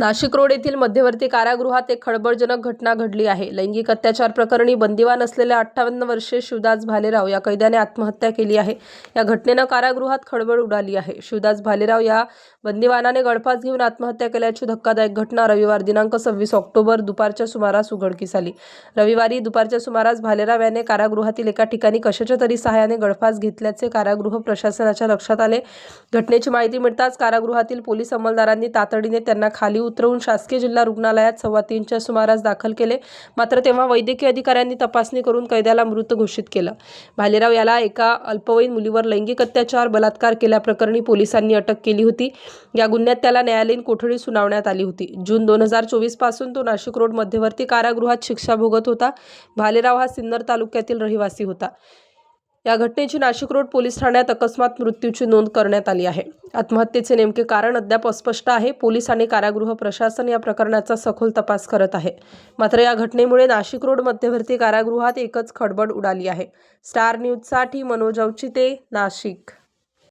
Nashik road येथील मध्यवर्ती कारागृहात एक खळबळजनक घटना घडली आहे। लैंगिक अत्याचार प्रकरणी बंदिवान असलेल्या 58 वर्षीय शिवदास भालेराव या कैद्याने आत्महत्या केली आहे। या घटनेने कारागृहात खळबळ उडाली आहे। शिवदास भालेराव या बंदिवानाने गळफास घेऊन आत्महत्या केल्याची धक्कादायक घटना रविवार दिनांक 26 ऑक्टोबर दुपारच्या सुमारास उघडकीस आली। रविवारी दुपारच्या सुमारास भालेराव याने कारागृहातील एका ठिकाणी कशाच्या तरी सहाय्याने गळफास घेतल्याचे कारागृह प्रशासनाच्या लक्षात आले। घटनेची माहिती मिळताच कारागृहातील पोलीस अंमलदारांनी तातडीने त्यांना खाली उतरवून शासकीय जिल्हा रुग्णालयात 3:15च्या सुमारास दाखल केले। मात्र तेव्हा वैद्यकीय अधिकाऱ्यांनी तपासणी करून कैद्याला मृत घोषित केलं। भालेराव याला एका अल्पवयीन मुलीवर लैंगिक अत्याचार बलात्कार केल्याप्रकरणी पोलिसांनी अटक केली होती। या गुन्ह्यात त्याला न्यायालयीन कोठडी सुनावण्यात आली होती। जून 2024 पासून तो नाशिक रोड मध्यवर्ती कारागृहात शिक्षा भोगत होता। भालेराव हा सिन्नर तालुक्यातील रहिवासी होता। या घटनेची नाशिक रोड पोलीस ठाण्यात अकस्मात मृत्यूची नोंद करण्यात आली आहे। आत्महत्येचे नेमके कारण अद्याप अस्पष्ट आहे। पोलीस आणि कारागृह प्रशासन या प्रकरणाचा सखोल तपास करत आहे। मात्र या घटनेमुळे नाशिक रोड मध्यवर्ती कारागृहात एकच खळबळ उडाली आहे। स्टार न्यूजसाठी मनोज अवचिते, नाशिक।